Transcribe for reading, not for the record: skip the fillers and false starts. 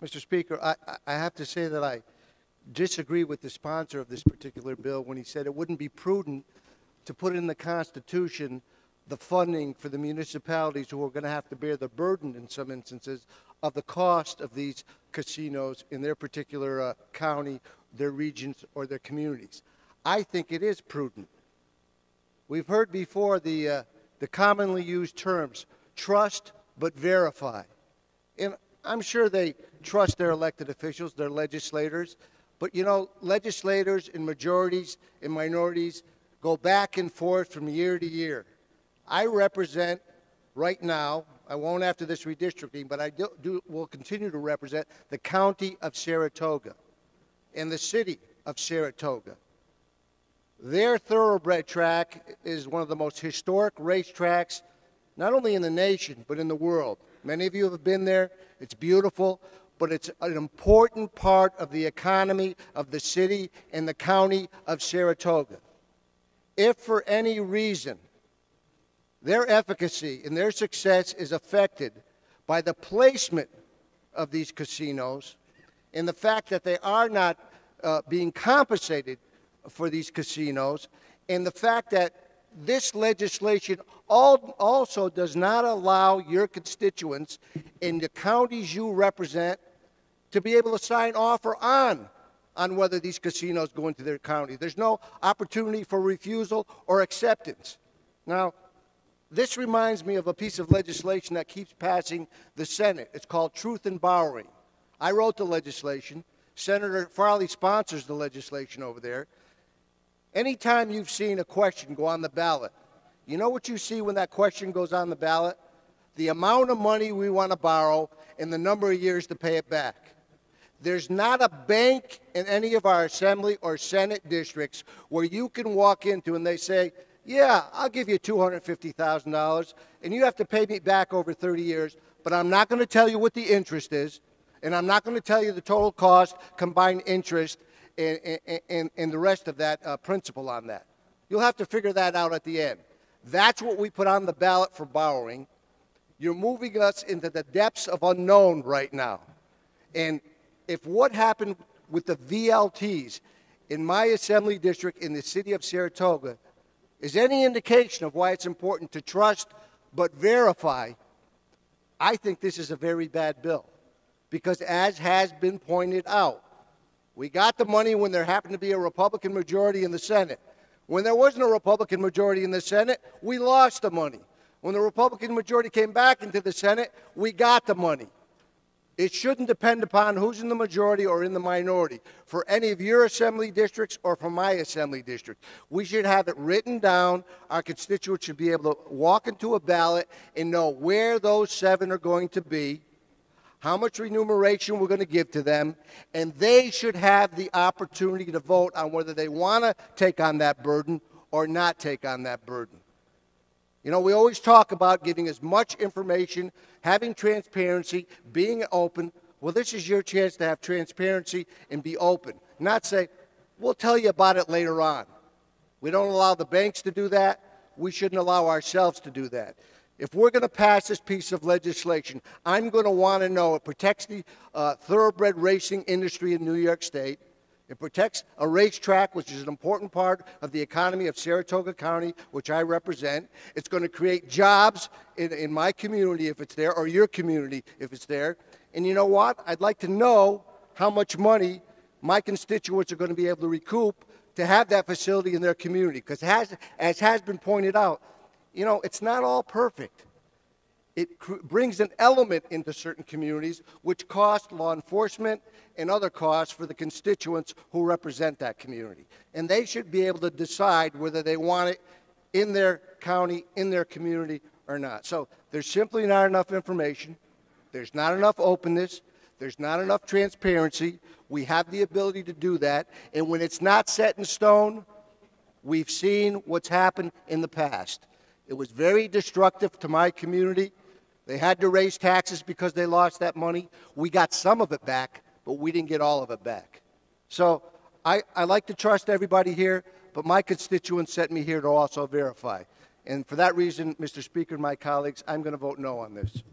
Mr. Speaker, I have to say that I disagree with the sponsor of this particular bill when he said it wouldn't be prudent to put in the Constitution the funding for the municipalities who are going to have to bear the burden in some instances of the cost of these casinos in their particular county, their regions, or their communities. I think it is prudent. We've heard before the commonly used terms, trust but verify. And I'm sure they trust their elected officials, their legislators, but you know, legislators and majorities and minorities go back and forth from year to year. I represent right now, I won't after this redistricting, but I will continue to represent the county of Saratoga and the city of Saratoga. Their thoroughbred track is one of the most historic racetracks, not only in the nation, but in the world. Many of you have been there. It's beautiful, but it's an important part of the economy of the city and the county of Saratoga. If for any reason their efficacy and their success is affected by the placement of these casinos and the fact that they are not being compensated for these casinos, and the fact that this legislation also does not allow your constituents in the counties you represent to be able to sign off or on whether these casinos go into their county. There's no opportunity for refusal or acceptance. Now, this reminds me of a piece of legislation that keeps passing the Senate. It's called Truth in Borrowing. I wrote the legislation. Senator Farley sponsors the legislation over there. Anytime you've seen a question go on the ballot, you know what you see when that question goes on the ballot? The amount of money we want to borrow and the number of years to pay it back. There's not a bank in any of our Assembly or Senate districts where you can walk into and they say, yeah, I'll give you $250,000 and you have to pay me back over 30 years, but I'm not going to tell you what the interest is, and I'm not going to tell you the total cost, combined interest, and the rest of that principle on that. You'll have to figure that out at the end. That's what we put on the ballot for borrowing. You're moving us into the depths of unknown right now. And if what happened with the VLTs in my Assembly district in the city of Saratoga is any indication of why it's important to trust but verify, I think this is a very bad bill. Because as has been pointed out, we got the money when there happened to be a Republican majority in the Senate. When there wasn't a Republican majority in the Senate, we lost the money. When the Republican majority came back into the Senate, we got the money. It shouldn't depend upon who's in the majority or in the minority for any of your Assembly districts or for my Assembly district. We should have it written down. Our constituents should be able to walk into a ballot and know where those 7 are going to be, how much remuneration we're going to give to them, and they should have the opportunity to vote on whether they want to take on that burden or not take on that burden. You know, we always talk about giving as much information, having transparency, being open. Well, this is your chance to have transparency and be open, not say, we'll tell you about it later on. We don't allow the banks to do that. We shouldn't allow ourselves to do that. If we're going to pass this piece of legislation, I'm going to want to know it protects the thoroughbred racing industry in New York State. It protects a racetrack, which is an important part of the economy of Saratoga County, which I represent. It's going to create jobs in my community if it's there, or your community if it's there. And you know what? I'd like to know how much money my constituents are going to be able to recoup to have that facility in their community. Because as has been pointed out, you know, it's not all perfect. It brings an element into certain communities which cost law enforcement and other costs for the constituents who represent that community. And they should be able to decide whether they want it in their county, in their community, or not. So there's simply not enough information. There's not enough openness. There's not enough transparency. We have the ability to do that. And when it's not set in stone, we've seen what's happened in the past. It was very destructive to my community. They had to raise taxes because they lost that money. We got some of it back, but we didn't get all of it back. So I like to trust everybody here, but my constituents sent me here to also verify. And for that reason, Mr. Speaker and my colleagues, I'm going to vote no on this.